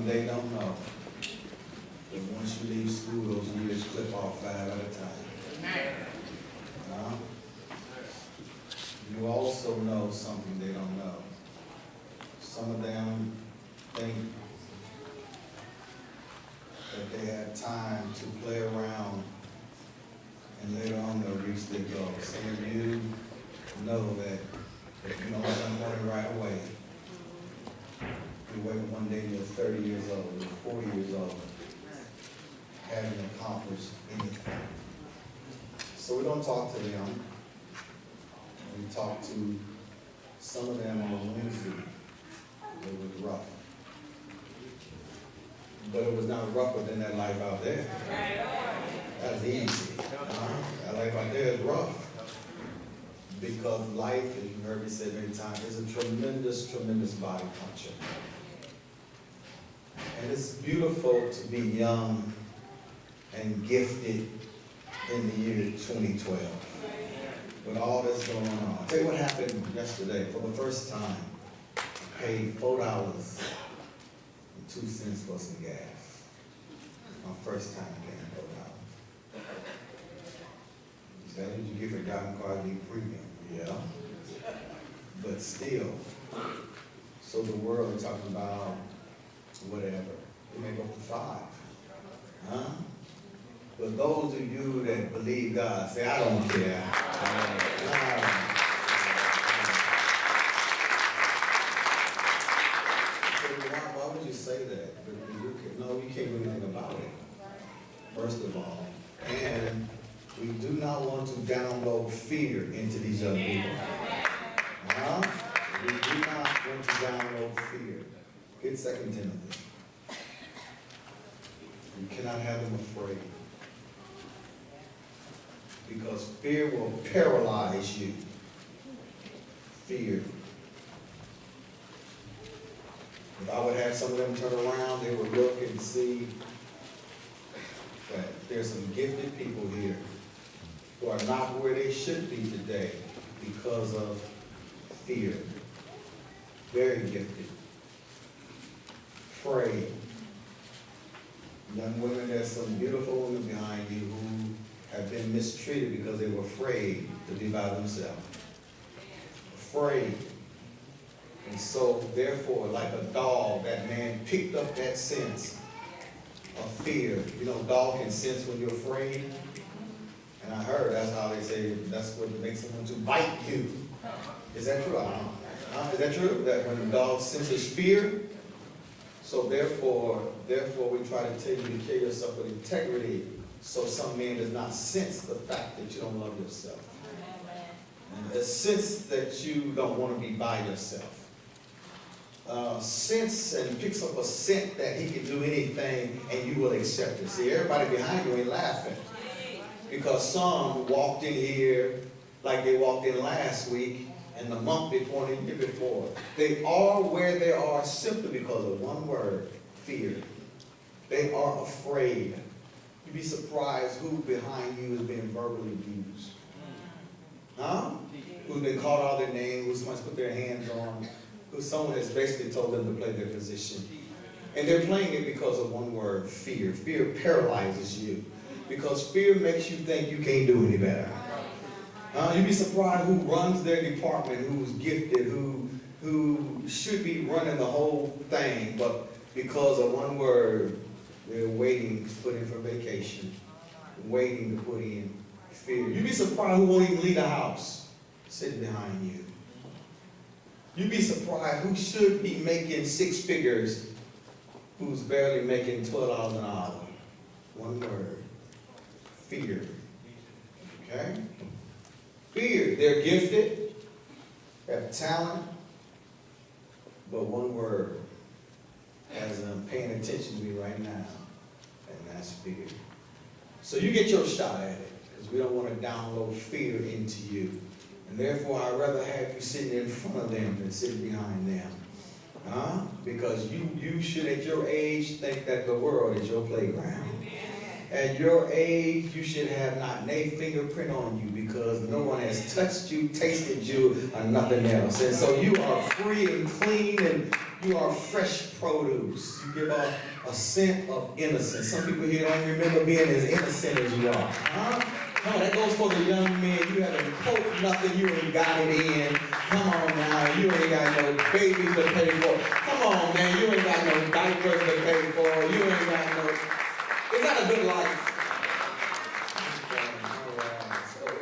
something they don't know. But once you leave school, those years clip off 5 at a time. You also know something they don't know. Some of them think that they have time to play around and later on they'll reach their goal. Some of you know that if you don't have money right away, you wake up one day and you're 30 years old, you're 40 years old, haven't accomplished anything. So we don't talk to them. We talked to some of them on Wednesday. It was rough. But it was not rougher than that life out there. That's easy. That life out there is rough. Because life, as you heard me say many times, is a tremendous, tremendous body puncher. And it's beautiful to be young and gifted in the year 2012. With all that's going on. I'll tell you what happened yesterday. For the first time, I paid $4.02 for some gas. My first time paying $4. Is that what you get for a diamond card being premium? Yeah. But still, so the world is talking about whatever. It may go for $5. But those of you that believe God, say, I don't care. Why would you say that? No, you can't do anything about it, first of all. And we do not want to download fear into these young people. We do not want to download fear. Get 2 Timothy. You cannot have them afraid. Because fear will paralyze you. Fear. If I would have some of them turn around, they would look and see that there's some gifted people here who are not where they should be today because of fear. Very gifted. Afraid. Young women, there's some beautiful women behind you who have been mistreated because they were afraid to be by themselves. Afraid. And so, therefore, like a dog, that man picked up that sense of fear. You know, dog can sense when you're afraid. And I heard that's how they say that's what makes them want to bite you. Is that true? Is that true? That when the dog senses fear? So therefore, we try to tell you to carry yourself with integrity so some man does not sense the fact that you don't love yourself. And a sense that you don't want to be by yourself. Sense and picks up a scent that he can do anything and you will accept it. See, everybody behind you ain't laughing. Because some walked in here like they walked in last week and the month before and the year before. They are where they are simply because of one word, fear. They are afraid. You'd be surprised who behind you is being verbally abused. Who's been called out their name, who someone's put their hands on, who someone has basically told them to play their position. And they're playing it because of one word, fear. Fear paralyzes you. Because fear makes you think you can't do any better. You'd be surprised who runs their department, who's gifted, who should be running the whole thing, but because of one word, they're waiting to put in for vacation, waiting to put in fear. You'd be surprised who won't even leave the house, sitting behind you. You'd be surprised who should be making 6 figures, who's barely making $12 an hour. One word, fear. Okay? Fear. They're gifted, have talent, but one word has them paying attention to me right now, and that's fear. So you get your shot at it, because we don't want to download fear into you. And therefore, I'd rather have you sitting in front of them than sitting behind them. Because you should, at your age, think that the world is your playground. At your age, you should have not a fingerprint on you because no one has touched you, tasted you, or nothing else. And so you are free and clean and You are fresh produce. You give off a scent of innocence. Some people here don't remember being as innocent as you are. Huh? Come on, that goes for the young men. You haven't poked nothing, you ain't got it in. Come on now, you ain't got no babies to pay for. Come on, man, you ain't got no diapers to pay for. You ain't got no. Is that a good life?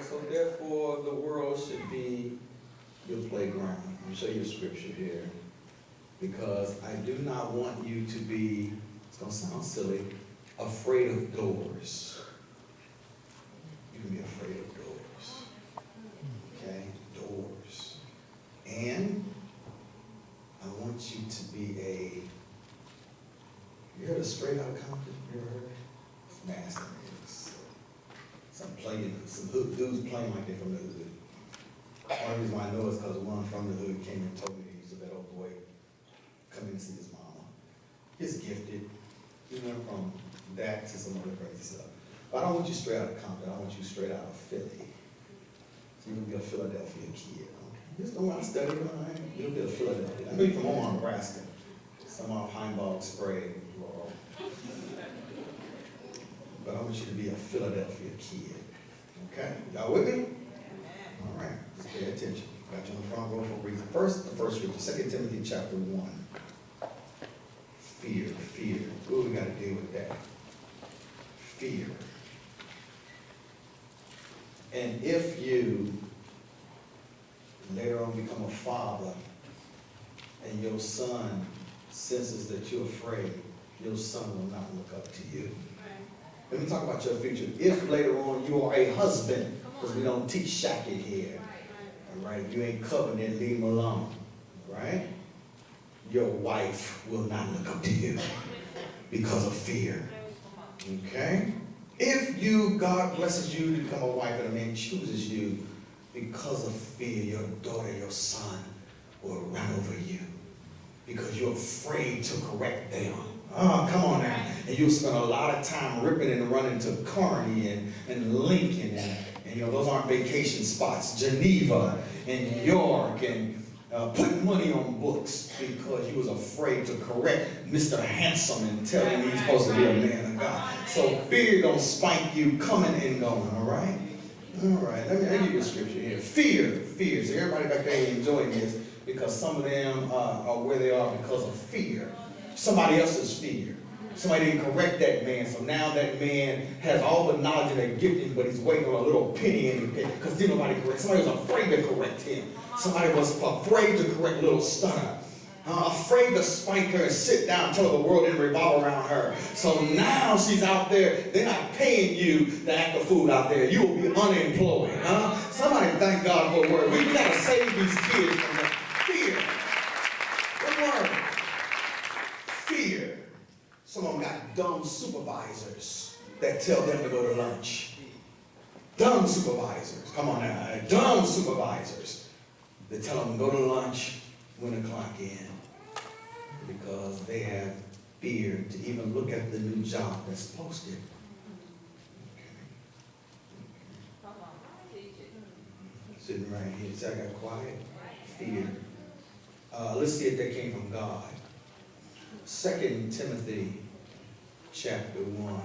So therefore, the world should be your playground. Let me show you a scripture here. Because I do not want you to be, it's going to sound silly, afraid of doors. You can be afraid of doors. Okay? Doors. And I want you to be you heard of straight out Compton? You ever heard of it? It's nasty. Some dudes playing like they're from the hood. One reason why I know is because one from the hood came and told me he used to let old boy come in and see his mama. He's gifted. He went from that to some other crazy stuff. But I don't want you straight out of Compton. I want you straight out of Philly. So you'll be a Philadelphia kid. Okay? Just know I studied, right? You'll be a Philadelphia. I know you're from Omaha, Nebraska. Some off Heimberg Sprague. But I want you to be a Philadelphia kid. Okay? Y'all with me? All right. Just pay attention. Got you on the front row for a reason. The first scripture, 2 Timothy chapter 1. Fear. Ooh, we got to deal with that. Fear. And if you later on become a father and your son senses that you're afraid, your son will not look up to you. Let me talk about your future. If later on you are a husband, because we don't teach shacket here, all right? If you ain't covenant, leave him alone, right? Your wife will not look up to you because of fear, okay? If God blesses you to become a wife and a man chooses you because of fear, your daughter, your son will run over you because you're afraid to correct them. Oh, come on now. And you'll spend a lot of time ripping and running to Kearney and Lincoln and those aren't vacation spots. Geneva and York and putting money on books because you was afraid to correct Mr. Handsome and tell him he's supposed to be a man of God. So fear don't spike you coming and going, all right? All right, let me give you a scripture here. Fear. So everybody back there enjoying this because some of them are where they are because of fear. Somebody else's fear. Somebody didn't correct that man, so now that man has all the knowledge and the gifting, but he's waiting on a little penny in the because didn't nobody correct. Somebody was afraid to correct him. Somebody was afraid to correct little stunner. Afraid to spank her and sit down until the world didn't revolve around her. So now she's out there. They're not paying you to act the fool out there. You will be unemployed. Somebody thank God for a word. We got to save these kids from the fear. What word? Fear. Some of them got dumb supervisors that tell them to go to lunch. Dumb supervisors. Come on now. Dumb supervisors. They tell them to go to lunch when the clock in. Because they have fear to even look at the new job that's posted. Sitting right here. See, I got quiet. Fear. Let's see if that came from God. 2 Timothy chapter 1.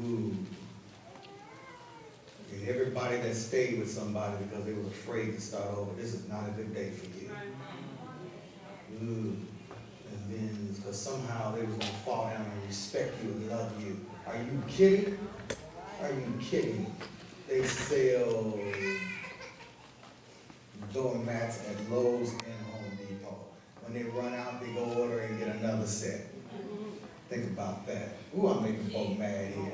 Ooh. And everybody that stayed with somebody because they were afraid to start over, this is not a good day for you. Ooh. And then, because somehow they was going to fall down and respect you and love you. Are you kidding? Are you kidding? They sell doormats at Lowe's and Home Depot. When they run out, they go order and get another set. Think about that. Ooh, I'm making folk mad here.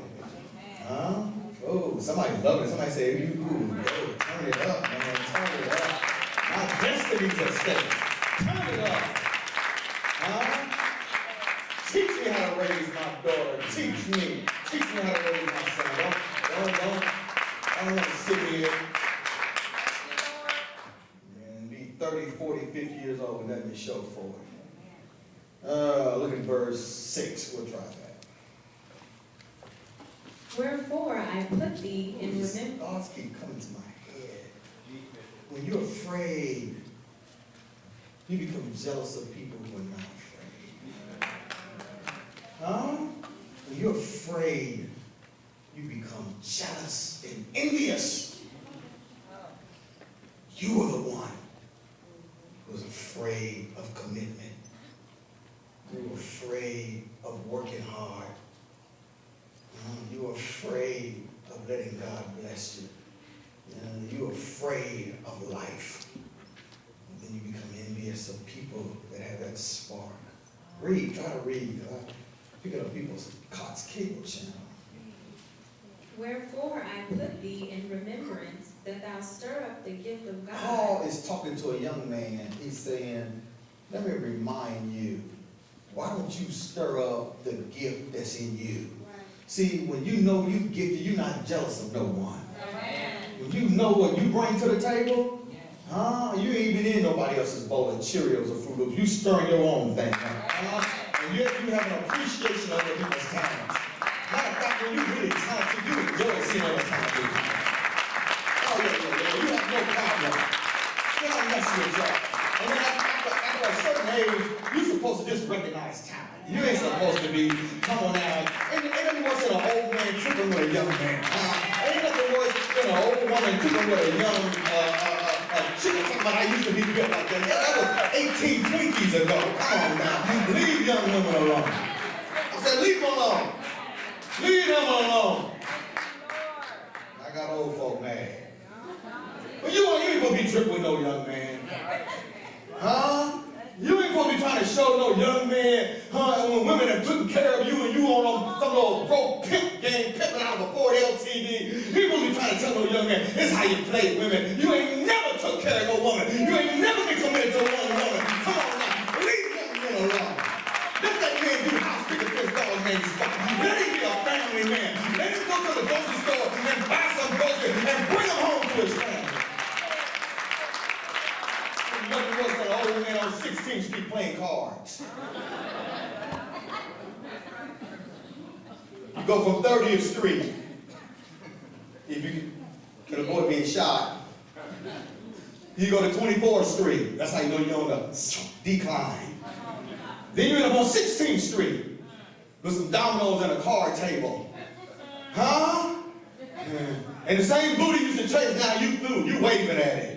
Huh? Oh, somebody love it. Somebody say, ooh, turn it up, man. Turn it up. My destiny's at stake. Turn it up. Huh? Teach me how to raise my daughter. Teach me. Teach me how to raise my son. I don't want to sit here and be 30, 40, 50 years old and let me show for it. Look at verse 6. We'll try that. Wherefore I put thee in remembrance. Thoughts keep coming to my head. When you're afraid You become jealous of people who are not afraid. Huh? When you're afraid, you become jealous and envious. You are the one who's afraid of commitment. You're afraid of working hard. You're afraid of letting God bless you. You're afraid of life. And then you become envious of people that have that spark. Read, try to read. Pick it up people's Cox Cable channel. Wherefore I put thee in remembrance, that thou stir up the gift of God. Paul is talking to a young man. He's saying, let me remind you, why don't you stir up the gift that's in you? Right. See, when you know you're gifted, you're not jealous of no one. Amen. When you know what you bring to the table, you ain't even in nobody else's bowl of Cheerios or Fruit Loops. You stirring your own thing. And you have an appreciation of other people's talents. Matter of fact, when you're really talented, you enjoy seeing other talented people. Oh, yeah. You have no problem. You're not messing with y'all. And then after a certain age, you're supposed to just recognize talent. You ain't supposed to be, come on now. Ain't nothing worse than an old man tripping with a young man. Ain't nothing worse than an old woman tripping with a young chicken. Talking about I used to be built like that. Yeah, that was 18 Twinkies ago. Come on now. Leave young women alone. I said, leave them alone. Leave them alone. I got old folk mad. But you ain't gonna be tripping with no young man. Huh? You ain't gonna be trying to show no young man, and when women have taken care of you and you on some little broke pimp game, pimping out of a Ford LTD, you ain't gonna be trying to tell no young man, this is how you play women. You ain't never took care of no woman. You ain't never been committed to one woman. Come on now, leave young men alone. Let that man do house picking this dog named Scott. Let him be a family man. Let him go to the grocery store and buy some groceries and bring them home to his family. Nothing worse than an old man on 16th Street playing cards. You go from 30th Street. If you can avoid being shot. You go to 24th Street. That's how you know you're on the decline. Then you end up on 16th Street with some dominoes and a card table. Huh? And the same booty used to chase, now you through. You waving at it.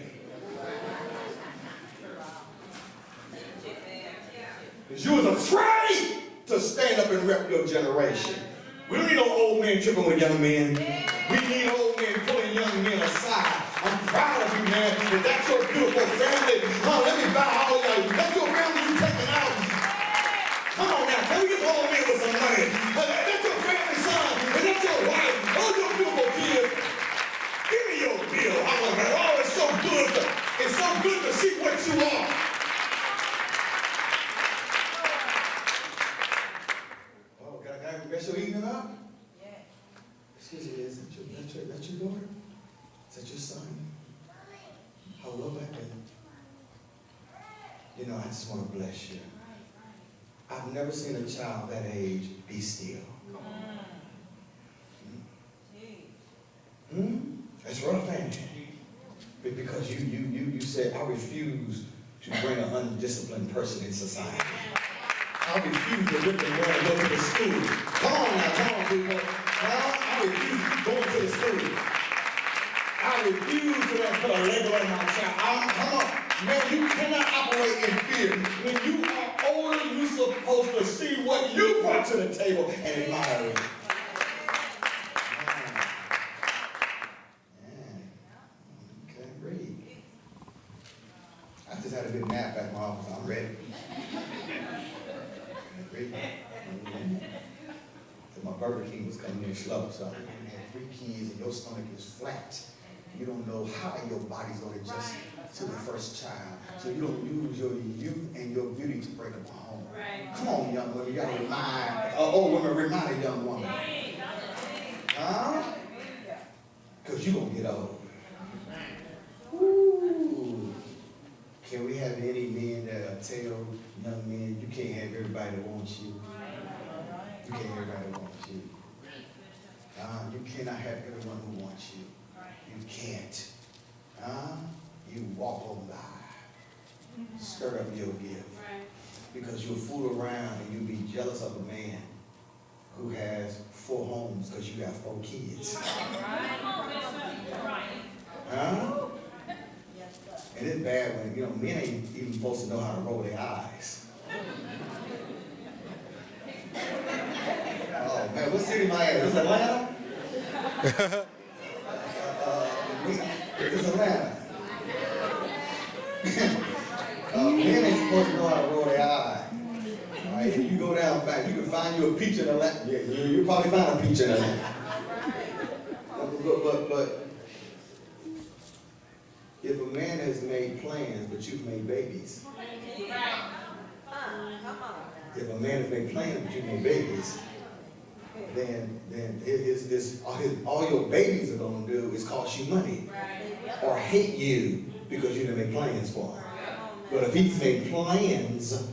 Because you was afraid to stand up and rep your generation. We don't need no old men tripping with young men. We need old men pulling young men aside. I'm proud of you, man. If that's your beautiful family, let me buy all of y'all. That's your family you taking out. Come on now, can we get old men with some money? That's your family, son. And that's your wife. All your beautiful kids. Give me your bill. I want that. Oh, it's so good. It's so good to see what you are. That's your evening up? Yeah. Excuse me, is that your daughter? Is that your son? How low back then? You know, I just want to bless you. I've never seen a child that age be still. That's rough, ain't it? Because you said, I refuse to bring an undisciplined person in society. I refuse to rip and run and go to the school. Come on, people. I refuse going to the school. I refuse to put a label on my child. Come on. Man, you cannot operate in fear. When you are older, you're supposed to see what you brought to the table and admire it. You can't read. I just had a good nap back in my office. I'm ready. My Burger King was coming in slow, so you had 3 kids and your stomach is flat. You don't know how your body's going to adjust to the first child. So you don't use your youth and your beauty to break up a home. Right. Come on, young women, you got to remind, old women remind a young woman. Huh? Because you're going to get old. Ooh. Can we have any men that tell young men, you can't have everybody that wants you? You can't have everybody that wants you. You cannot have everyone who wants you. You can't. You walk on by. Stir up your gift. Because you'll fool around and you'll be jealous of a man who has 4 homes because you got 4 kids. Huh? And it's bad when, men ain't even supposed to know how to roll their eyes. Oh man, what city am I at? Is this Atlanta? It's Atlanta. Men ain't supposed to know how to roll their eye. Right? If you go down back, you can find you a peach in Atlanta. Yeah, you probably find a peach in Atlanta. But if a man has made plans, but you've made babies. If a man has made plans, but you've made babies, then all your babies are going to do is cost you money or hate you because you didn't make plans for him. But if he's made plans,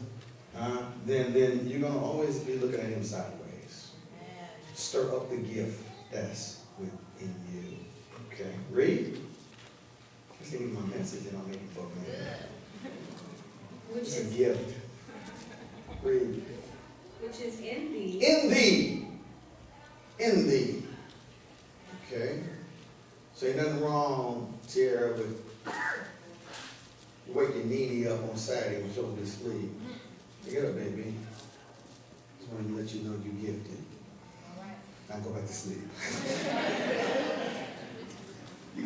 then you're going to always be looking at him sideways. Stir up the gift that's within you. Okay, read. Let's give me my message and I'll make it for a minute. It's a gift. Read. Which is in thee. In thee. In thee. Okay. So ain't nothing wrong, Tara, with waking Nene up on Saturday when she'll be asleep. Get up, baby. Just wanted to let you know you gifted. Now go back to sleep. You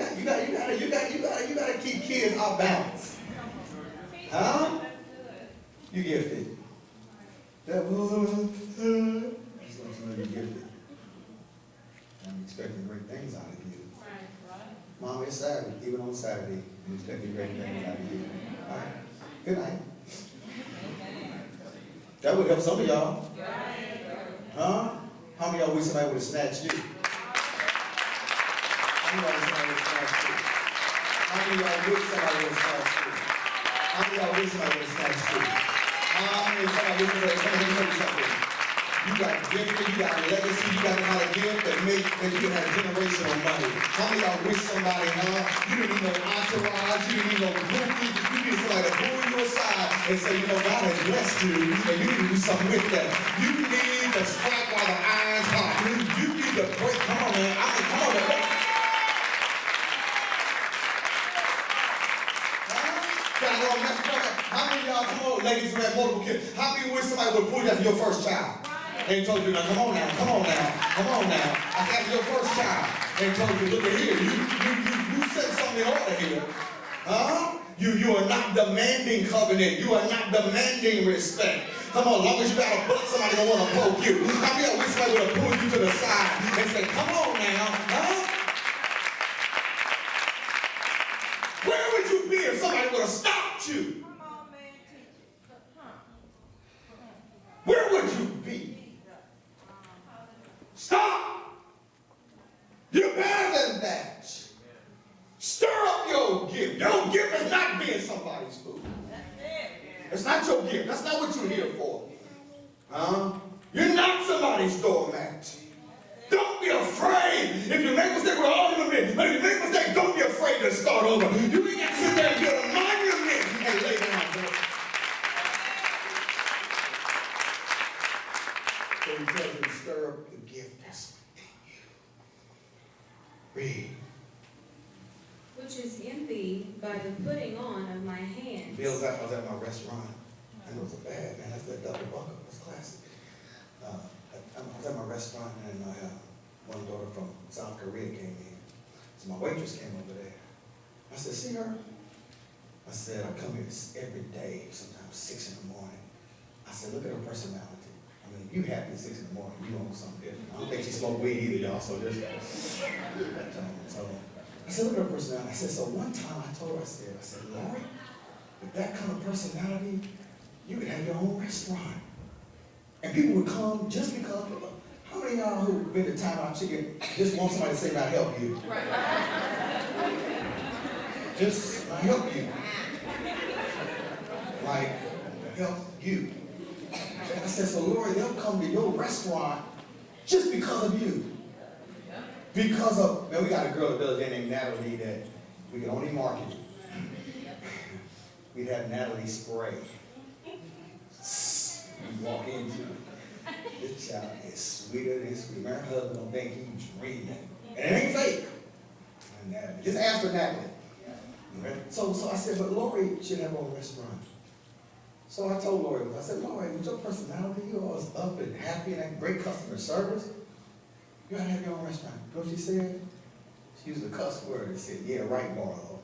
gotta keep kids off balance. Huh? You gifted. That just want you to know you're gifted. I'm expecting great things out of you. Mom, it's Saturday. Even on Saturday, I'm expecting great things out of you. All right. Good night. That would help some of y'all. Huh? How many of y'all wish somebody would have snatched you? How many of y'all wish somebody would have snatched you? How many of y'all wish somebody would have snatched you? How many of y'all wish somebody would have snatched you? You got gifted, you got legacy, you got the kind of gift that you can have generational money. How many of y'all wish somebody, you didn't need no entourage, you didn't need no groupie, you need somebody to pull you aside and say, God has blessed you, and you need to do something with that. You need to strike while the iron's hot. You need to break. Come on, man. Come on, man. How many of y'all, come on, ladies who have multiple kids, how many wish somebody would pull you after your first child? And told you, now come on now. After your first child. And told you, look at here, you set something in order here. Huh? You are not demanding covenant. You are not demanding respect. Come on, as long as you got a butt, somebody gonna want to poke you. How many of y'all wish somebody would have pulled you to the side and said, come on now, huh? Where would you be if somebody would have stopped you? Where would you be? Stop! You're better than that. Stir up your gift. Your gift is not being somebody's food. It's not your gift. That's not what you're here for. You're not somebody's doormat. Don't be afraid. If you make a mistake, we're all human beings. But if you make a mistake, don't be afraid to start over. You ain't got to sit there and build a monument and lay down. So he tells you to stir up the gift that's in you. Read. Which is in thee by the putting on of my hands. Bill, I was at my restaurant. And it was a bad, man. That's that double buckle. It's classic. I was at my restaurant and one daughter from South Korea came in. So my waitress came over there. I said, see her? I said, I come here every day, sometimes 6 in the morning. I said, look at her personality. I mean, you happy at 6 in the morning, you want something different. I don't think she smoked weed either, y'all, so just so I said, look at her personality. I said, so one time I told her, I said, Lori, with that kind of personality, you could have your own restaurant. And people would come just because of, how many of y'all who've been to Time Out Chicken just want somebody to say, I help you? Just, I help you. Like, help you. I said, so Lori, they'll come to your restaurant just because of you. Because of, man, we got a girl the other day named Natalie that we can only market. we'd have Natalie spray. You walk into this child is sweeter than sweet. Her husband don't think he's dreaming. And it ain't fake. And Natalie, just ask for Natalie. Okay? So I said, but Lori should have her own restaurant. So I told Lori, I said, Lori, with your personality, you always up and happy and that great customer service, you gotta have your own restaurant. You know what she said? She used a cuss word and said, yeah, right, Marlo.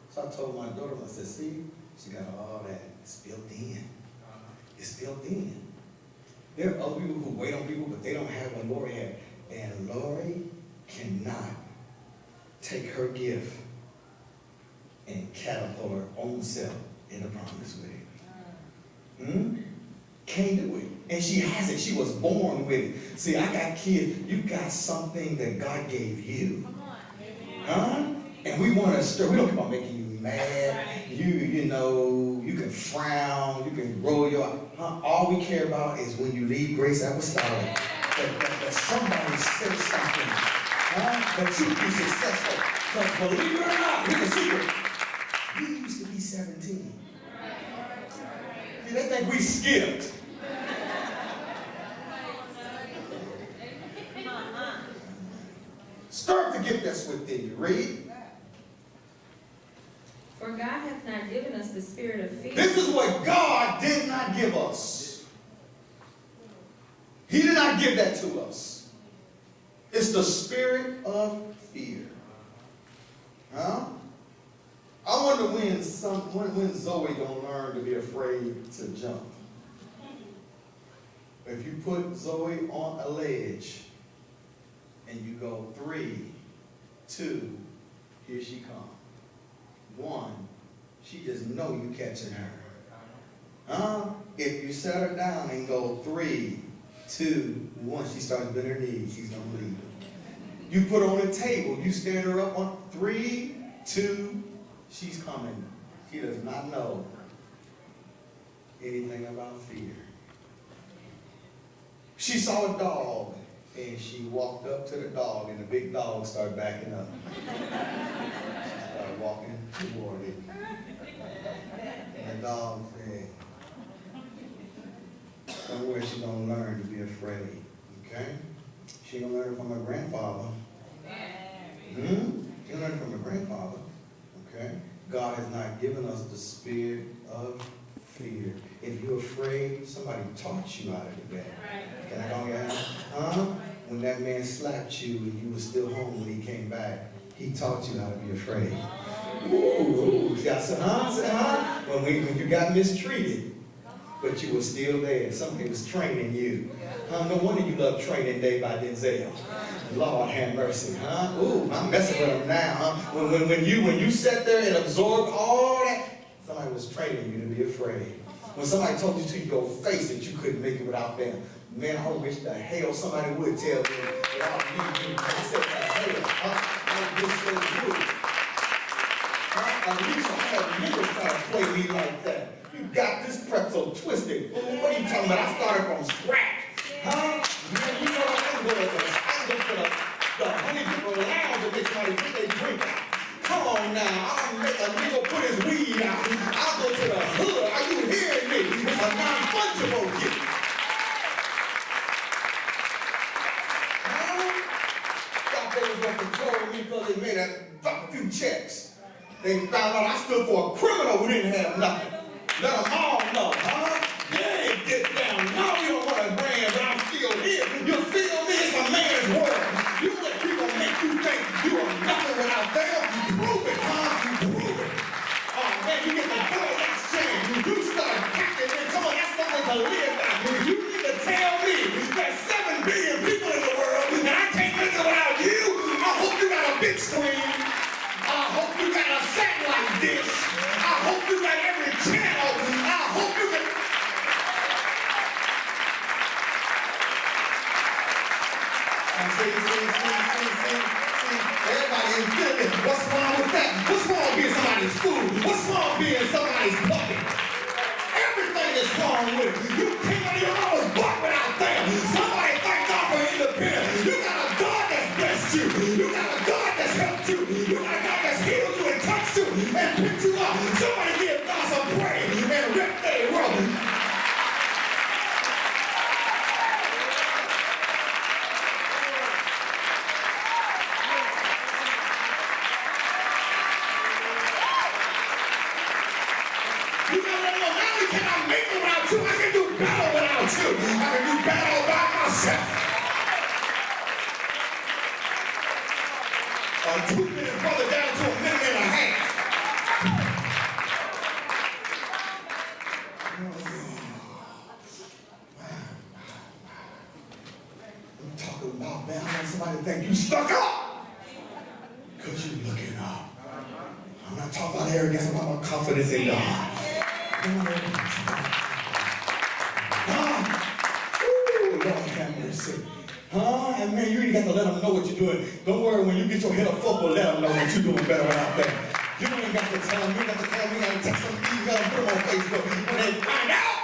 So I told my daughter, I said, see, she got all that. It's built in. It's built in. There are other people who wait on people, but they don't have what Lori had. And Lori cannot take her gift and catapult her own self in the promise with it. Can't do it. And she has it. She was born with it. See, I got kids. You got something that God gave you. Huh? And we want to stir. We don't care about making you mad. You know, you can frown. You can roll your eyes. All we care about is when you leave Grace Apostolic, that somebody says something. That you be successful. Because believe it or not, here's the secret. We used to be 17. See, they think we skipped. Start to get this within you. Read. For God hath not given us the spirit of fear. This is what God did not give us. He did not give that to us. It's the spirit of fear. Huh? I wonder when Zoe gonna learn to be afraid to jump. If you put Zoe on a ledge and you go 3, 2, here she comes. 1, she just know you catching her. If you set her down and go 3, 2, 1, she starts bending her knees, she's gonna leave. You put her on a table, you stand her up on 3, 2, she's coming. She does not know anything about fear. She saw a dog and she walked up to the dog and the big dog started backing up. She started walking toward it. And the dog said, somewhere she's going to learn to be afraid. Okay? She's going to learn from her grandfather. She's going to learn from her grandfather. Okay? God has not given us the spirit of fear. If you're afraid, somebody taught you how to do that. Can I go here? When that man slapped you and you were still home when he came back, he taught you how to be afraid. Ooh, when you got mistreated, but you were still there. Somebody was training you. No wonder you love Training Day by Denzel. Lord have mercy, Ooh, I'm messing with him now, When you sat there and absorbed all that, somebody was training you to be afraid. When somebody told you to your face that you couldn't make it without them, man, I wish the hell somebody would tell me without you. I said the hell, I wish they would. At least I had niggas try to play me like that. You got this pretzel twisted. What are you talking about? I started from scratch. Man, you know I can go to the honey people lounge and make somebody put their drink out. Come on now, I'll make a nigga put his weed out. I'll go to the hood. Are you hearing me? It's a non-fungible gift. Thought they was going to control me because they made a few checks. They found out I stood for a criminal who didn't have nothing. Let them all know, They ain't get down. Now you don't want a brand, but I'm still here. You feel me? It's a man's world. You let people make you think you are nothing without them. Prove it, You prove it. Oh, man, you get the door next chance. You start packing in. Come on, that's something to live by. You need to tell me there's 7 billion people in the world, and I can't live without you. I hope you got a big screen. I hope you got a satellite dish. I hope you got every channel. I hope you got... See. Everybody is feeling. What's wrong with that? What's wrong with being somebody's food? What's wrong with being somebody's puppet? Everything is wrong with it. You came out of your mama's butt without them. Somebody thank God for independence. You got a God that's blessed you. You got a God that's helped you. You got a God that's healed you and touched you and picked you up. Somebody give yourself. A 2-minute brother down to a minute and a half. I'm talking about, man, I want somebody to think you stuck up because you're looking up. I'm not talking about arrogance, I'm talking about confidence in God. Ooh, Lord have mercy. And man, you ain't got to let them know what you're doing. Don't worry, when you get your head up football, let them know that you're doing better out there. You ain't got to tell them, you ain't got to tell them, you got to text them, email them, put them on Facebook. When they find out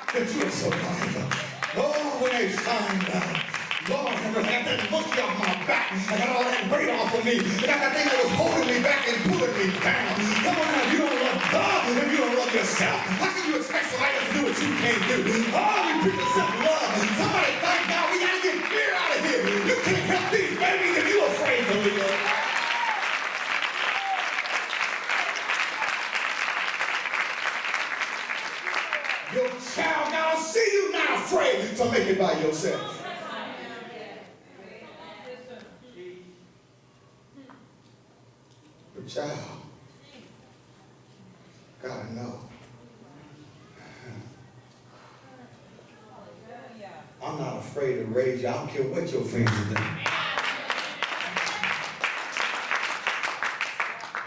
that you're a survivor. Oh, when they find out. Lord, I got that monkey off my back. I got all that weight off of me. I got that thing that was holding me back and pulling me down. Come on now, if you don't love God, if you don't love yourself, how can you expect somebody else to do what you can't do? Oh, we preach self-love. Somebody thank God, we got to get fear out of here. You can't help these babies if you're afraid to live. Your child gotta see you not afraid to make it by yourself. Your child gotta know. I'm not afraid to raise you. I don't care what your friends are doing. I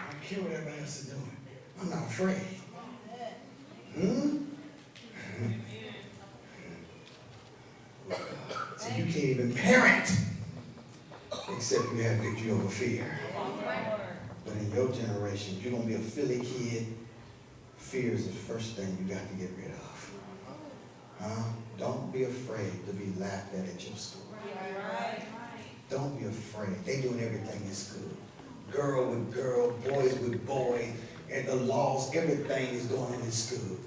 don't care what everybody else is doing. I'm not afraid. So you can't even parent except you have victory over fear. But in your generation, if you're going to be a Philly kid, fear is the first thing you got to get rid of. Don't be afraid to be laughed at your school. Don't be afraid. They're doing everything in school. Girl with girl, boys with boys, and the laws, everything is going on in school.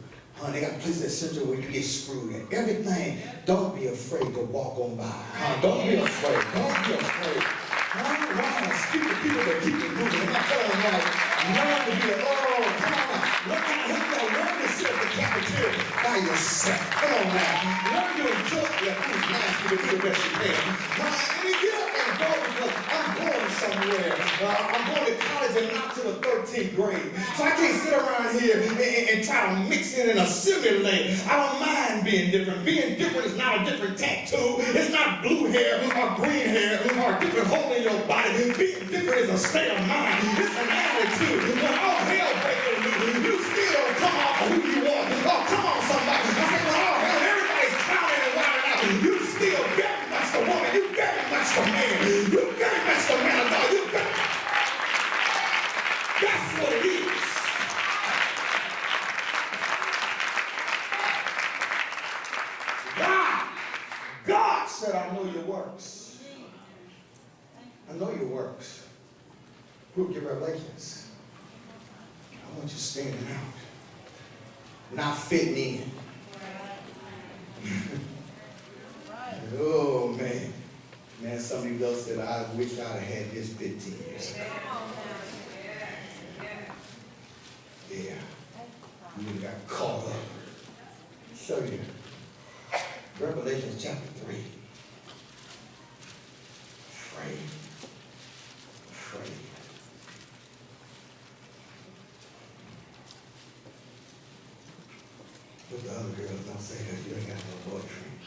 They got places at Central where you get screwed at. Everything. Don't be afraid to walk on by. Don't be afraid. Don't be afraid. Learn to speak to people that keep it moving. I'm telling you, learn to be come on now. Learn to sit at the cafeteria by yourself. Come on now. Learn to enjoy your food nasty to do the best you can. And get up and go because I'm going somewhere. I'm going to college and not to the 13th grade. So I can't sit around here and try to mix it and assimilate. I don't mind being different. Being different is not a different tattoo. It's not blue hair or green hair or a different hole in your body. Being different is a state of mind. It's an attitude. When all hell breaks loose, you still come off of who you are. Oh, come on, somebody. I said, when all hell, everybody's clowning and wilding out. You still very much the woman. You very much the man. You very much the man of God. You very That's what it is. God said, I know your works. I know your works. Prove your revelations. I want you standing out. Not fitting in. Oh, man. Man, some of you girls said, I wish I'd have had this 15 years ago. Yeah. You got caught up. Show you. Revelation chapter 3. Afraid. But the other girls don't say that you ain't got no boyfriend.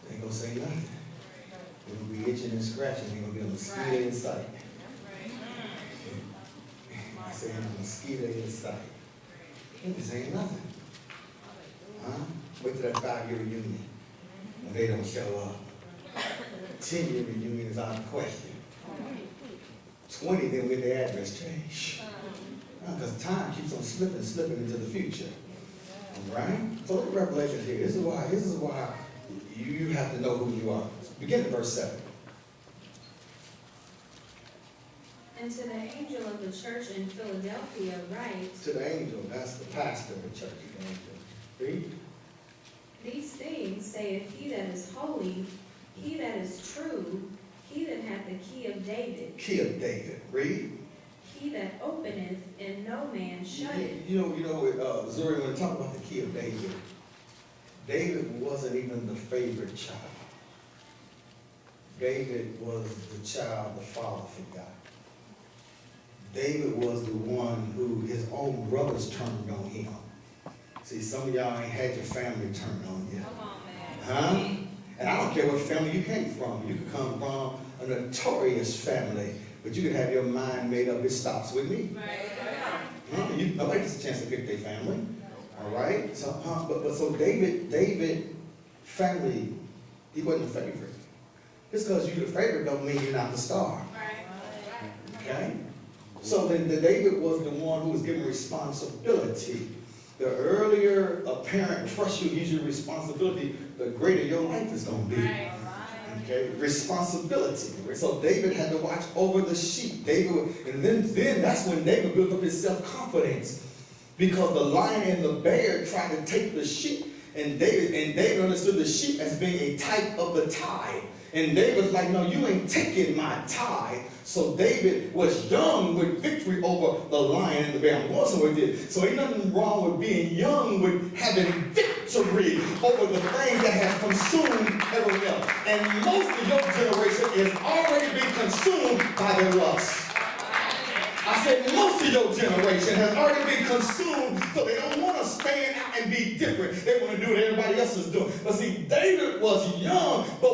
They ain't gonna say nothing. They're gonna be itching and scratching. They're gonna be a mosquito in sight. I say a mosquito in sight. They ain't saying nothing. Wait till that 5-year reunion when they don't show up. 10-year reunion is out of question. 20, they'll get their address changed. Because time keeps on slipping into the future. All right? So look at Revelation here. This is why you have to know who you are. Begin at verse 7. And to the angel of the church in Philadelphia write. To the angel, that's the pastor of the church. Read. These things saith he that is holy, he that is true, he that hath the key of David. Key of David. Read. He that openeth and no man shutteth. You know, Zuri, when we talk about the key of David, David wasn't even the favorite child. David was the child the father forgot. David was the one who his own brothers turned on him. See, some of y'all ain't had your family turned on you. Come on, man. Huh? And I don't care what family you came from. You could come from a notorious family, but you can have your mind made up. It stops with me. Nobody gets a chance to pick their family. All right? So, so David family, he wasn't the favorite. Just because you're the favorite don't mean you're not the star. Okay? So then David was the one who was given responsibility. The earlier a parent trusts you, gives you responsibility, the greater your life is going to be. Okay, responsibility. So David had to watch over the sheep. And then that's when David built up his self-confidence, because the lion and the bear tried to take the sheep, and David understood the sheep as being a type of the tithe. And David was like, no, you ain't taking my tithe. So David was young with victory over the lion and the bear. I'm going somewhere with it. So ain't nothing wrong with being young, with having victory over the things that have consumed everyone else. And most of your generation is already being consumed by their lust. I said most of your generation has already been consumed, so they don't want to stand out and be different. They want to do what everybody else is doing. But see, David was young, but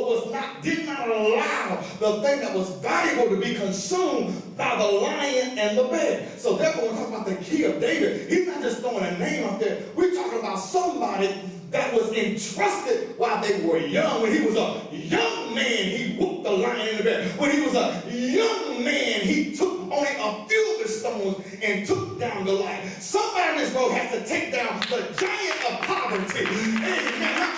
did not allow the thing that was valuable to be consumed by the lion and the bear. So therefore, when we talk about the key of David, he's not just throwing a name out there. We're talking about somebody that was entrusted while they were young. When he was a young man, he whooped the lion and the bear. When he was a young man, he took only a few of the stones and took down the lion. Somebody in this road has to take down the giant of poverty. And you cannot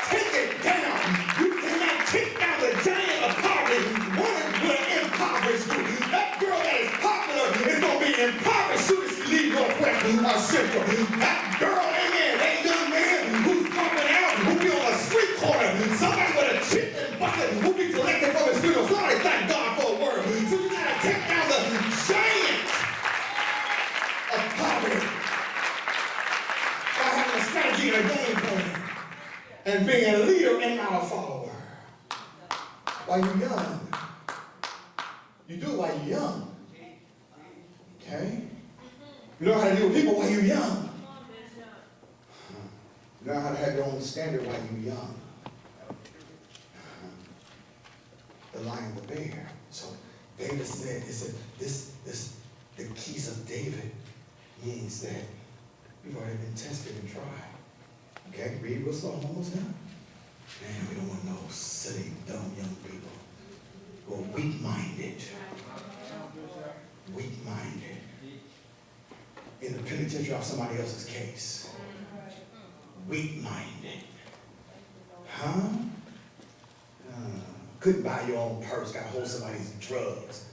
take it down. You cannot take down the giant of poverty. One will impoverish you. That girl that is popular is going to be impoverished soon as she leaves Northwest or Central. That girl, amen, that young man who's coming out, who be on a street corner, somebody with a chip and bucket who be collected from his funeral. Somebody thank God for a word. So you got to take down the giant of poverty by having a strategy and a game plan and being a leader and not a follower. While you're young. You do it while you're young. Okay? You learn how to deal with people while you're young. You learn how to have your own standard while you're young. The lion, the bear. So David said, the keys of David means that we've already been tested and tried. Okay, read what's on almost now. Man, we don't want no silly, dumb young people who are weak-minded. Weak-minded. In the penitentiary of somebody else's case. Weak-minded. Huh? Couldn't buy your own purse, got to hold somebody's drugs.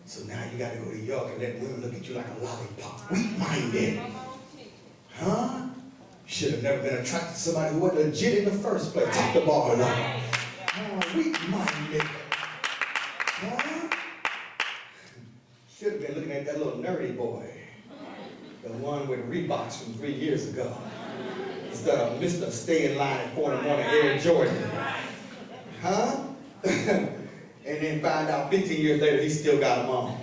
So now you got to go to York and let women look at you like a lollipop. Weak-minded. Huh? Should have never been attracted to somebody who wasn't legit in the first place. Top the bar alone. Weak-minded. Huh? Should have been looking at that little nerdy boy. The one with Reeboks from 3 years ago. Instead of Mr. Stay in Line at 4 in the morning, Air Jordan. Huh? And then find out 15 years later he still got them on.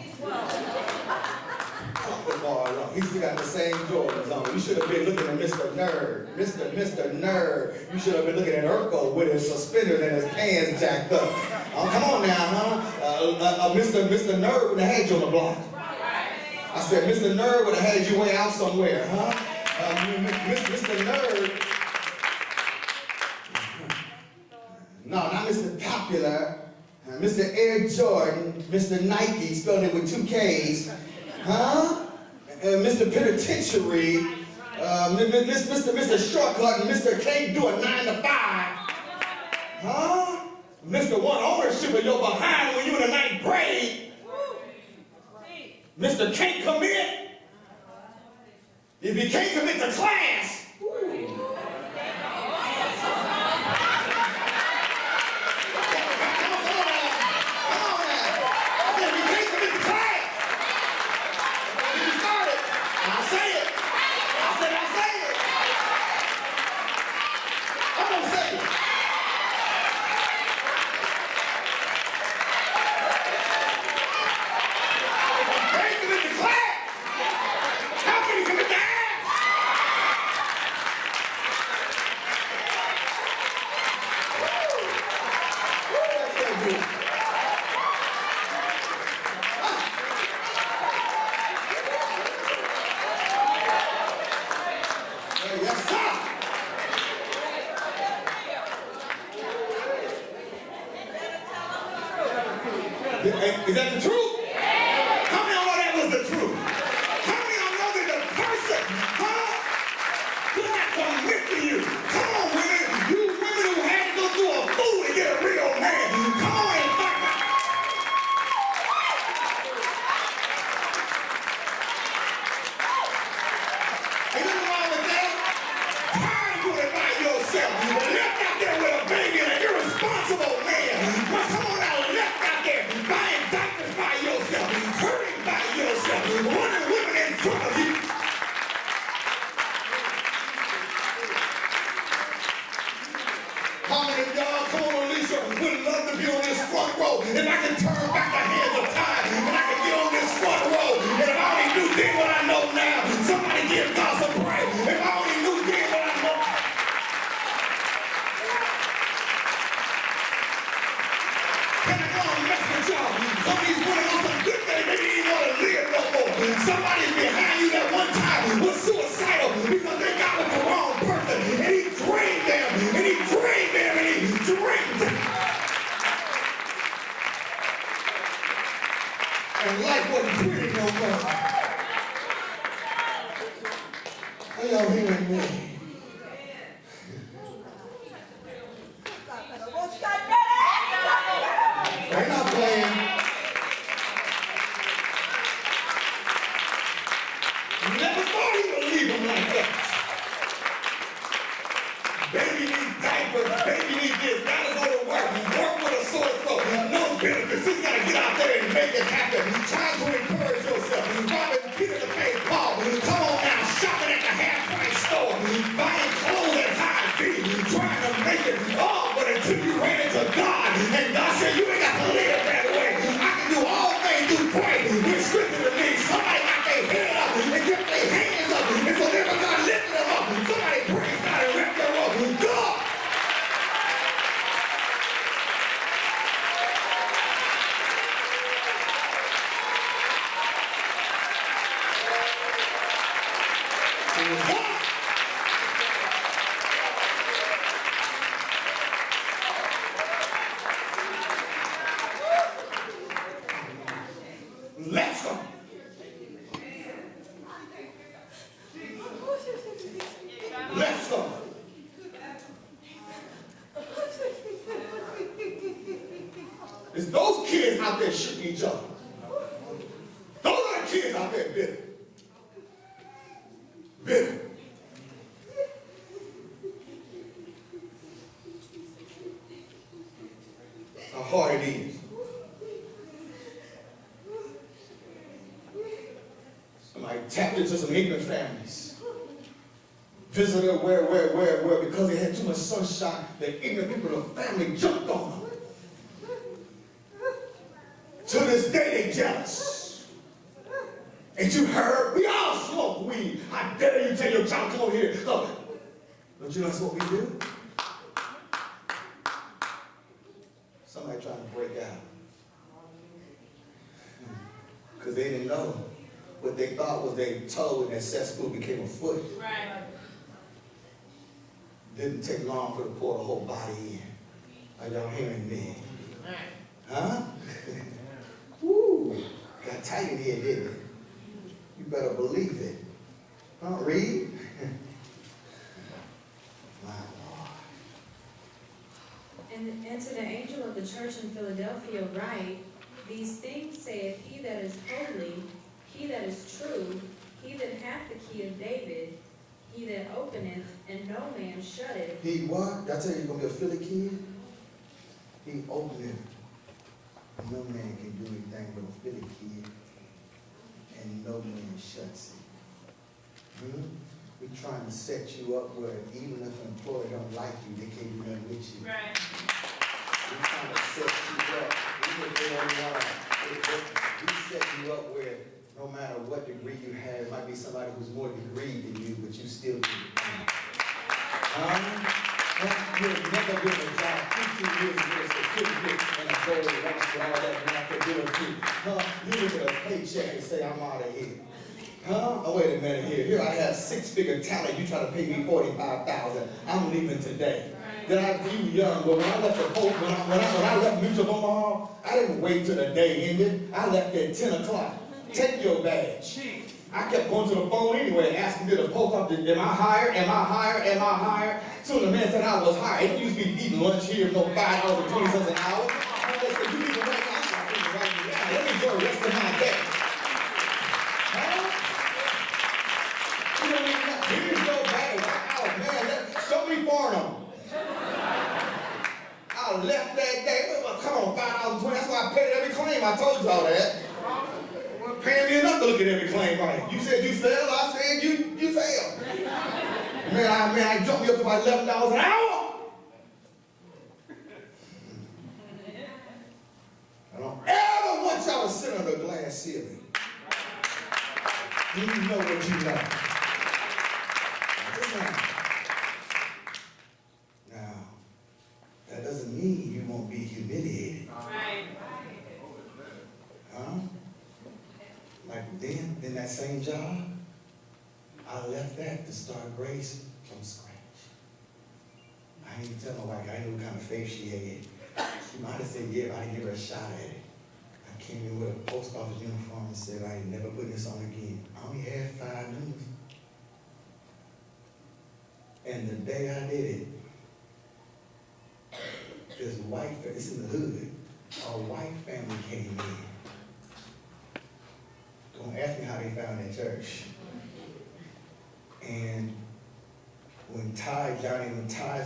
He still got the same Jordans on. You should have been looking at Mr. Nerd. Mr. Nerd. You should have been looking at Urkel with his suspenders and his pants jacked up. Oh, come on now, huh? Mr. Nerd would have had you on the block. I said, Mr. Nerd would have had you way out somewhere, huh? Mr. Nerd. No, not Mr. Popular. Mr. Air Jordan. Mr. Nike, spelled it with 2 K's. Huh? Mr. Penitentiary, Mr. Shortcut, and Mr. Can't do a 9 to 5. Huh? Mr. One Ownership of your behind when you in the 9th grade. Mr. Can't commit. If you can't commit to class. Is that the truth? How many of y'all know that was the truth? How many of y'all know that the person, could not commit to you? Come on, women. You women who had to go through a fool to get a real man. Come on and fight. Ain't nothing wrong with that. Time to it by yourself. Left out there with a baby and an irresponsible man. But come on out, left out there buying diapers by yourself, hurting by yourself, running women in front of you. How many of y'all, come on, Alicia, would love to be on this front row? If I can turn back the hands of time and I can get on this front row, and if I only knew then what I know now, somebody give God some praise. If I only knew then what I know. Can I go and mess with y'all? Some of these women on some good things, they didn't even want to live no more. Somebody's behind you that one time was suicidal because they got with the wrong person, and he drained them, and he drained them, and he drained them. And life wasn't pretty no more. Are y'all hearing me? They're not playing. Never thought he would leave them like that. Baby needs diapers, baby needs this, gotta go to work with a sore throat, no benefits, just gotta get out there and make it happen. Trying to encourage yourself, robbing Peter to pay Paul. Come on now, shopping at the half-price store, buying clothes at high feet, trying to make it all, but until you ran into God, and God said you ain't got to live that way. I can do all things through Christ, which strengthens me. Somebody got their head up and kept their hands up, and so therefore God lifted them up. Somebody praise God and rip their rope. God! Let's go. Let's go. It's those kids out there shooting each other. Those are the kids out there bitter. Bitter. How hard it is. Somebody tapped into some ignorant families. Visitor where because they had too much sunshine, the ignorant people of the family jumped on them. To this day, they jealous. And you heard, we all smoke weed. I dare you tell your child, come over here. Look, don't you know that's what we do? Somebody trying to break out. Because they didn't know. What they thought was they toe in that cesspool became a foot. Right. Didn't take long for to pour the whole body in. Are y'all hearing me? Right. Huh? Woo! Got tight in here, didn't it? You better believe it. Huh? Read. My Lord. And to the angel of the church in Philadelphia write, these things saith he that is holy, he that is true, he that hath the key of David, he that openeth, and no man shutteth. He what? Did I tell you you're going to be a Philly kid? He openeth. No man can do anything but a Philly kid. And no man shuts it. We're trying to set you up where even if an employer don't like you, they can't do nothing with you. Right. We're trying to set you up. Even if they don't want to, we set you up where no matter what degree you have, it might be somebody who's more degree than you, but you still do it. You've never been a job, 15 years with a certificate and a gold watch and all that mathability. You look at a paycheck and say, I'm out of here. Oh, wait a minute here. Here I have 6-figure talent. You try to pay me $45,000. I'm leaving today. Right. that I view young. But when I left the post, when I left Mutual of Omaha, I didn't wait till the day ended. I left at 10 o'clock. Take your badge. I kept going to the phone anyway, asking to the post office, am I hired? Am I hired? Am I hired? Soon the man said I was hired. It used to be eating lunch here, no $5.20 an hour. I said, you need to write me. I'm trying to write me down. Let me enjoy the rest of my day. Huh? You don't even know. Here's your badge. Oh man, show me Farnham. I left that day. Come on, $5.20. That's why I paid every claim. I told y'all that. Paying me enough to look at every claim right. You said you failed, I said you failed. Man, I jumped me up to about $11 an hour. I don't ever want y'all to sit under a glass ceiling. You know what you know. Now, that doesn't mean you won't be humiliated. Huh? Like then, in that same job, I left that to start Grace from scratch. I didn't tell my wife, I didn't know what kind of faith she had. She might have said, yeah, but I didn't give her a shot at it. I came in with a post office uniform and said, I ain't never putting this on again. I only had 5 minutes. And the day I did it, this white, it's in the hood, a white family came in. Don't ask me how they found that church. And when tithes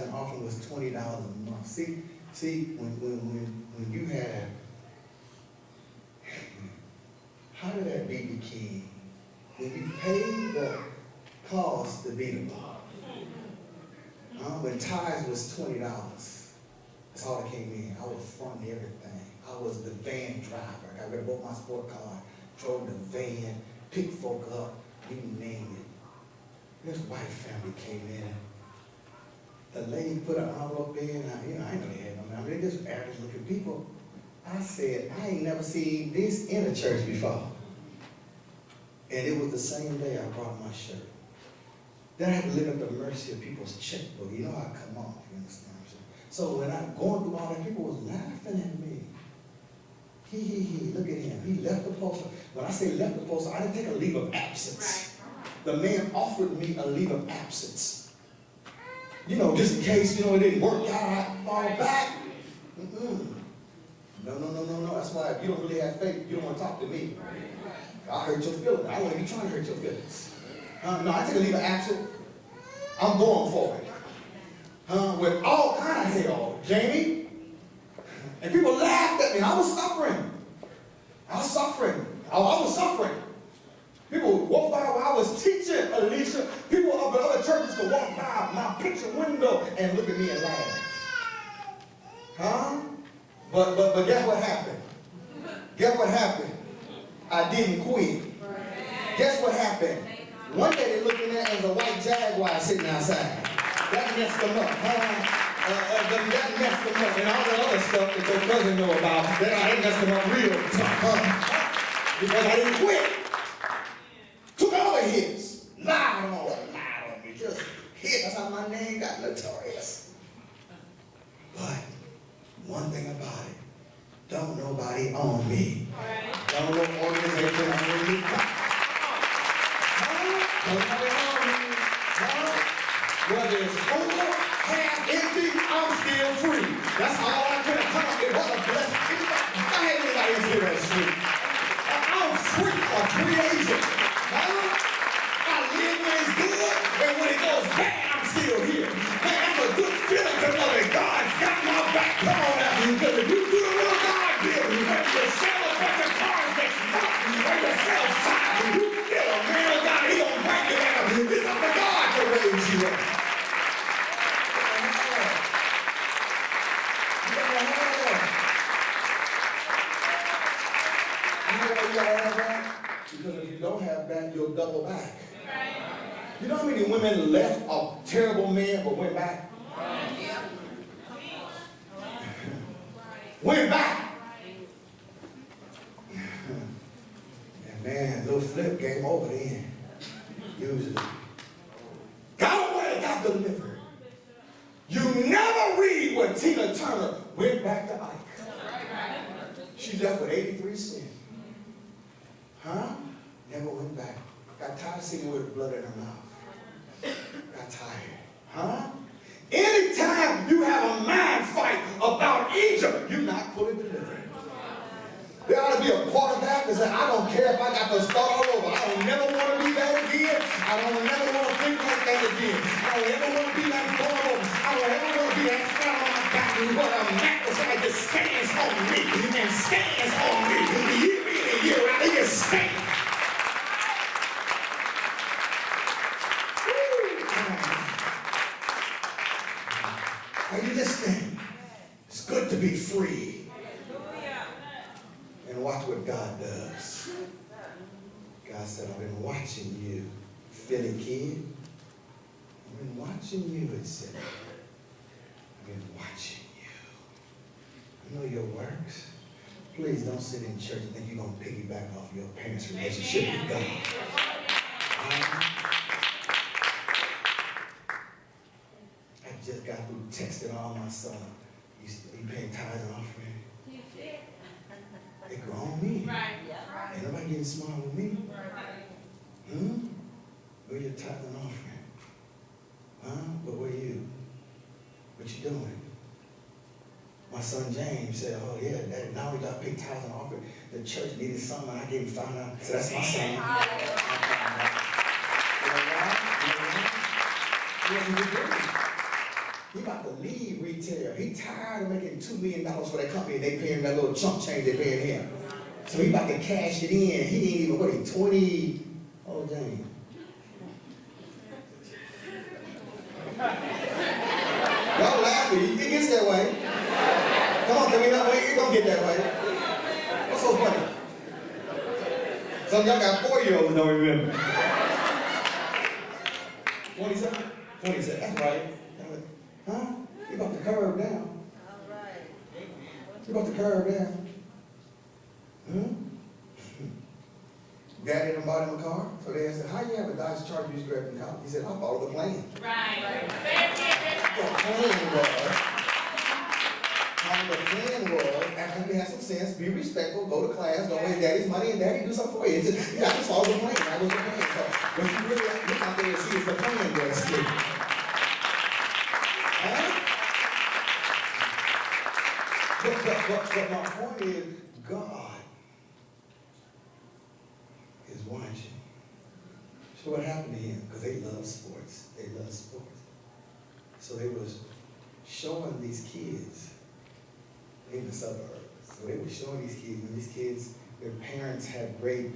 and offering was $20 a month. See, when you have, how did that be the king? When you pay the cost to be the Lord. When tithes was $20, that's all that came in. I was fronting everything. I was the van driver. I got rid of both my sport car. Drove the van, picked folk up, you name it. This white family came in. The lady put an envelope in. I ain't know they had no money. They're just average looking people. I said, I ain't never seen this in a church before. And it was the same day I brought my shirt. Then I had to live at the mercy of people's checkbook. You know how I come off, you understand what I'm saying? So when I'm going through all that, people was laughing at me. He, look at him. He left the post. When I say left the post, I didn't take a leave of absence. Right. The man offered me a leave of absence. You know, just in case, it didn't work out, I fall back. No. That's why if you don't really have faith, you don't want to talk to me. I hurt your feelings. I won't even trying to hurt your feelings. No, I take a leave of absence. I'm going for it. With all kind of hell, Jamie. And people laughed at me. I was suffering. I was suffering. People walked by while I was teaching, Alicia. People up at other churches could walk by my picture window and look at me and laugh. But guess what happened? Guess what happened? I didn't quit. Guess what happened? One day they looked in there and there was a white Jaguar sitting outside. That messed them up. That messed them up, and all the other stuff that your cousin know about, that messed them up real tough, because I didn't quit. Took all the hits, lied on me, just hit. That's how my name got notorious. But one thing about it, don't nobody own me. Don't no organization own me. Don't nobody own me. Whether it's over, half empty, I'm still free. That's all I could have come up with. What a blessing. I had anybody else here that's free. I'm free, a free agent. I live when it's good, and when it goes bad, I'm still here. Man, that's a good feeling to know that God's got my back. Come on now. Because if you do the will God did, and you sell a bunch of cars next month, or you sell 5, and you get a man of God, he gonna break you down. It's up to God to raise you up. Because if you don't have that, you'll double back. You know how many women left a terrible man but went back? Went back. And man, little flip game over then. Usually. Got away, got delivered. You never Tina Turner went back to Ike. She left with 83 cents. Huh? Never went back. Got tired of singing with blood in her mouth. Got tired. Huh? Anytime you have a mind fight about Egypt, you're not fully delivered. There ought to be a part of that that says, I don't care if I got to start all over. I don't never want to be that again. I don't never want to think like that again. I don't ever want to be that vulnerable. I don't ever want to be that flat on my back. But a microphone just stands on me and stands on me. Year in and year out, it just stands. Are you listening? It's good to be free. And watch what God does. God said, I've been watching you, Philly kid. I've been watching you, it said. I've been watching you. I know your works. Please don't sit in church and think you're going to piggyback off your parents' relationship with God. I just got through texting all my son. You paying tithes and offering? They grown me. Ain't nobody getting smart with me. Where your tithe and offering? But where you? What you doing? My son James said, oh yeah, Daddy, now we got to pay tithes and offering. The church needed something, I gave him $5. So that's my son. You know why? He about to leave retail. He tired of making $2 million for that company. They paying that little chunk change they paying him. So he about to cash it in. He ain't even, what, he 20? Oh, James. Y'all laughing. It gets that way. Come on, tell me that way. It don't get that way. What's so funny? Some of y'all got 40-year-olds don't remember. 27? 27, that's right. Huh? You about to curve down. All right. You about to curve down. Daddy done bought him a car. So they asked him, how you have a Dodge Charger you grabbed in college? He said, I follow the plan. Right. The plan was, after you have some sense, be respectful, go to class, don't waste daddy's money, and daddy do something for you. It's just, you got to follow the plan. That was the plan. So what you really look out there and see is the plan was. But my point is, God is watching. So what happened to him? Because they love sports. They love sports. So they was showing these kids in the suburbs. So they were showing these kids, and these kids, their parents had great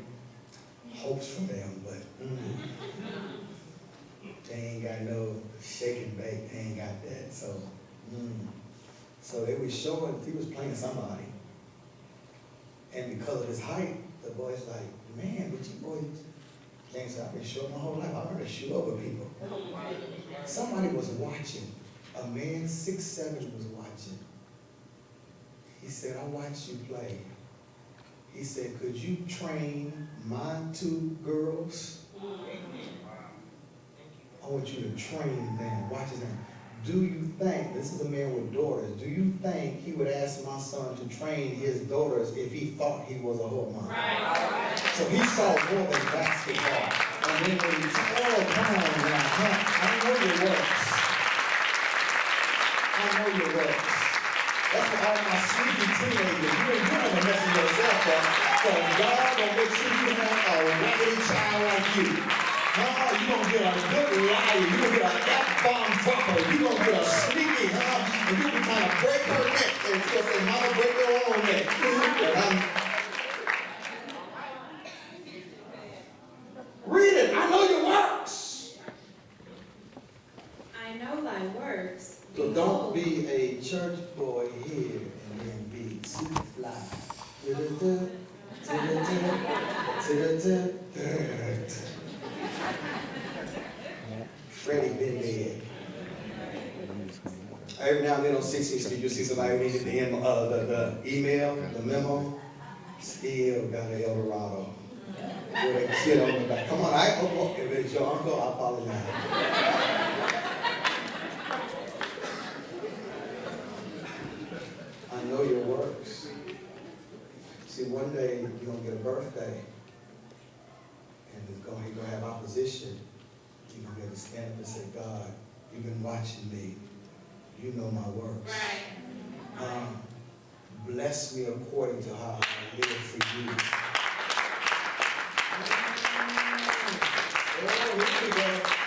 hopes for them, but they ain't got no shake and bake. They ain't got that. So they were showing, he was playing somebody. And because of his height, the boy's like, man, but you boys, James said, I've been short my whole life. I learned to shoot over people. Somebody was watching. A man 6'7" was watching. He said, I watched you play. He said, could you train my 2 girls? I want you to train them. Watch his name. Do you think, this is a man with daughters, do you think he would ask my son to train his daughters if he thought he was a whoremonger? Right. So he saw more than basketball. And then when he told, oh, come on now, I know your works. I know your works. That's for all my sleepy teenagers. You ain't doing the messing yourself up. So God will make sure you have a raggedy child like you. You're going to get a good liar. You're going to get a F-bomb dropper. You're going to get a sneaky, and you're going to kind of break her neck. And she'll say, Mama, break your own neck. Read it. I know your works. I know thy works. So don't be a church boy here and then be super fly. Freddie been dead. Every now and then on 16th Street, you'll see somebody who needed the email, the memo. Still got an Eldorado with a kid on the back. Come on, if it's your uncle, I apologize. birthday, and he's going to have opposition, you're going to be able to stand up and say, God, you've been watching me. You know my works. Bless me according to how I live for you.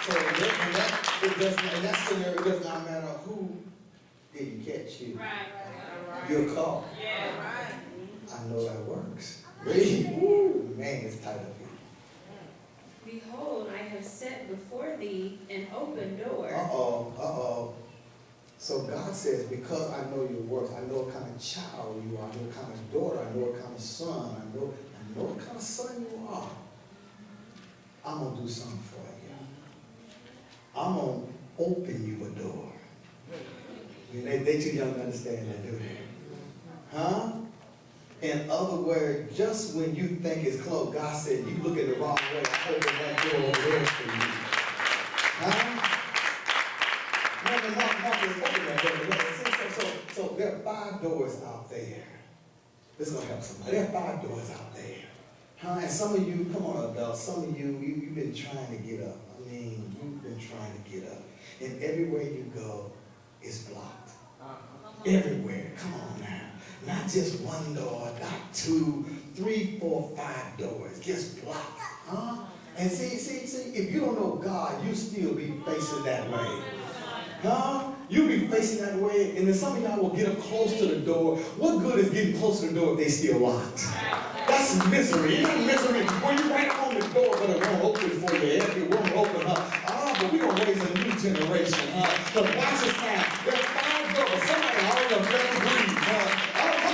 So in that scenario, it does not matter who didn't catch you. You're called. I know that works. Ooh, man, it's tight up here. Behold, I have set before thee an open door. So God says, because I know your works, I know what kind of child you are, I know what kind of daughter, I know what kind of son, I know what kind of son you are. I'm going to do something for you. I'm going to open you a door. They too young to understand that, do they? Huh? In other words, just when you think it's closed, God said, you look at the wrong way, I open that door over there for you. Huh? So there are 5 doors out there. This is going to help somebody. There are 5 doors out there. Huh? And some of you, come on adults, some of you've been trying to get up. I mean, you've been trying to get up. And everywhere you go, it's blocked. Everywhere. Come on now. Not just 1 door, not 2, 3, 4, 5 doors. Just blocked. Huh? And see, if you don't know God, you still be facing that way. Huh? You be facing that way, and then some of y'all will get up close to the door. What good is getting close to the door if they still locked? That's misery. You know misery when you right on the door, but it won't open for you. If it won't open up, but we're going to raise a new generation. The watch is time. There's 5 doors. Somebody already let them breathe. Come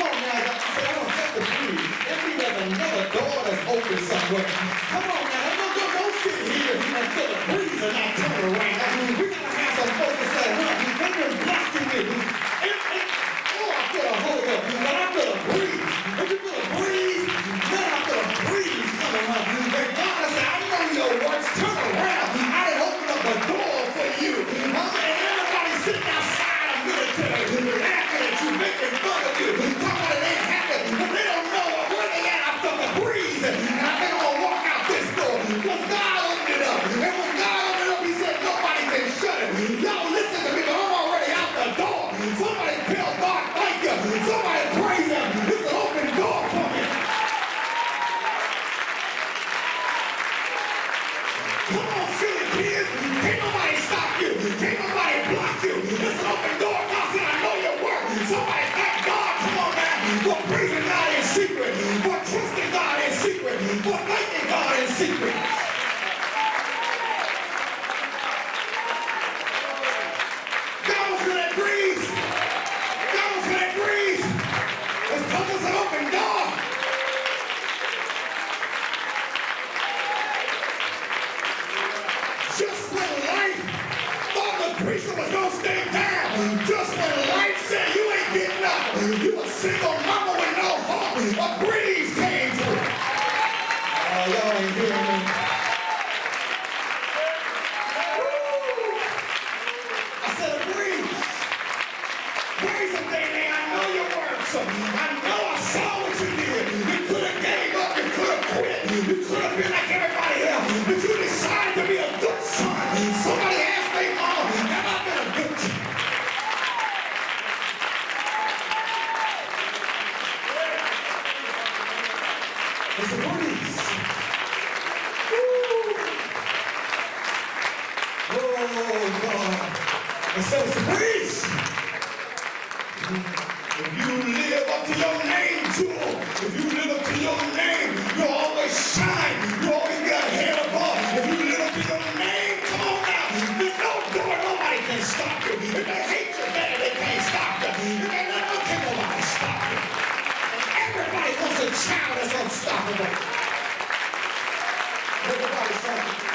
on now. I said, I don't have to breathe. That means there's another door that's open somewhere. Come on now. Don't sit here and feel the breeze and not turn around. We got to have some folks that say, they've been blocking me. I feel a Holy Ghost. But I feel a breeze. If you feel a breeze, then I feel a breeze coming up. And God said, I know your works. Turn around. I done opened up a door for you. And everybody sitting outside of military, laughing at you, making fun of you, talking about it ain't happening. But they don't know where they at. I felt the breeze. And I think I'm going to walk out this door. Because God opened it up. And when God opened it up, he said, nobody can shut it. Y'all listen to me, but I'm already out the door. Somebody tell God, thank you. Somebody praise him. It's an open door for me. Come on, silly kids. Can't nobody stop you. Can't nobody block you. It's an open door. God said, I know your work. Somebody thank God. Come on now. For praising God in secret. For trusting God in secret. For thanking God in secret. God was for that breeze. God was for that breeze. It's because it's an open door. Just when life thought the preacher was going to stay down, just when life said you ain't getting up, you a single mama with no home, a breeze came through. Oh, y'all ain't hearing me. I said a breeze. Praise him, baby. I know your works. I know I saw what you did. You could have gave up. You could have quit. You could have been like everybody else. But you decided to be a good son. Somebody asked me, Mom, have I been a good son? It's a breeze. Woo. Oh, God. It says it's a breeze. If you live up to your name, Jewel, if you live up to your name, you'll always shine. You always get ahead above. If you live up to your name, come on now. There's no door, nobody can stop you. If they hate you, man, they can't stop you. If they not look, can nobody stop you. And everybody wants a child that's unstoppable. Everybody stop you.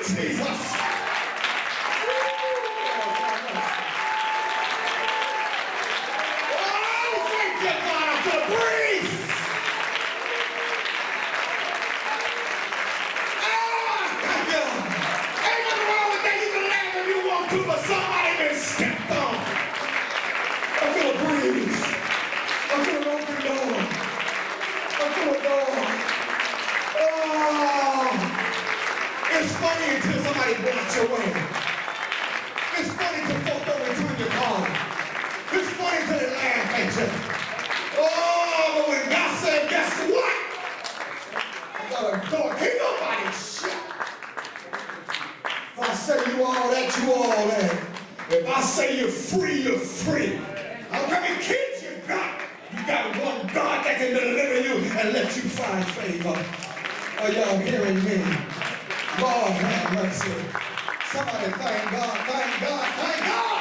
Jesus. Oh, thank you, God, for the breeze. Oh, thank you. somebody go out your way. It's funny to folk don't return your call. It's funny to they laugh at you. Oh, but when God said, guess what? I got a door. Can't nobody shut. If I say you all that, you all that. If I say you're free, you're free. How many kids you got? You got one God that can deliver you and let you find favor. Are y'all hearing me? Lord have mercy. Somebody thank God, thank God, thank God.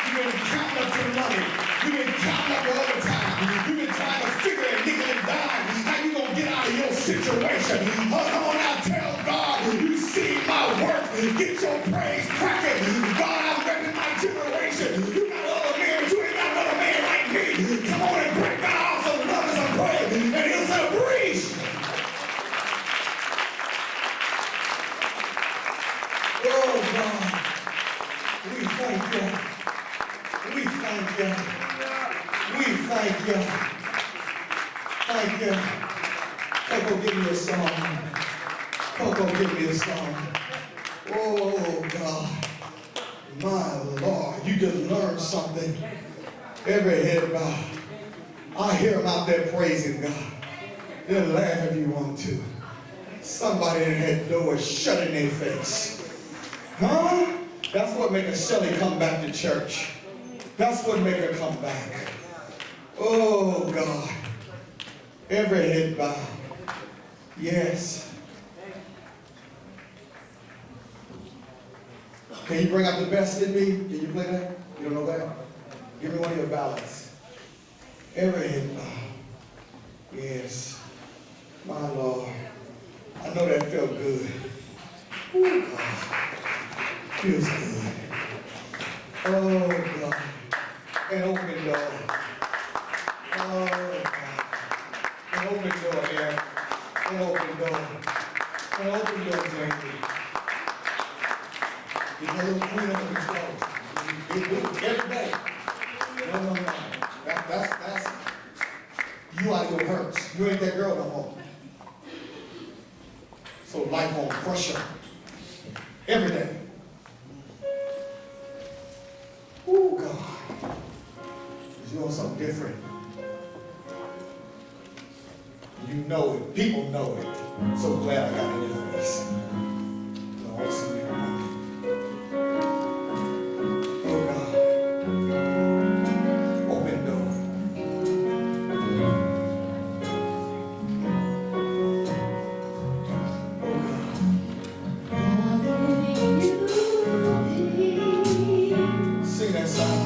You've been counting up your money. You've been counting up your overtime. You've been trying to figure and nickel and dime how you gonna get out of your situation. Oh, come on now, tell God you see my work. Get your praise cracking. God, I'm repping my generation. You got other men, but you ain't got another man like me. Come on and break my house of love and pray, and he'll say, breeze. Oh God, we thank you. We thank you. We thank you. Thank you. Coco, give me a song. Coco, give me a song. Oh God, my Lord, you just learned something. Every head bow. I hear them out there praising God. They'll laugh if you want to. Somebody in that door is shut in their face. Huh? That's what make a Shelley come back to church. That's what make her come back. Oh God. Every head bow. Yes. Can you bring out the best in me? Can you play that? You don't know that? Give me one of your ballads. Every head bow. Yes. My Lord. I know that felt good. Ooh, God. Feels good. Oh, God. An open door. Oh, God. An open door, Aaron. An open door. An open door, Jamie. You know, little queen under control. You do it every day. No. That's you out of your hurts. You ain't that girl no more. So life won't crush her. Every day. Oh God. You want something different. You know it. People know it. I'm so glad I got in your face. Lord, see me. Oh God. Open door. Oh God. Sing that song.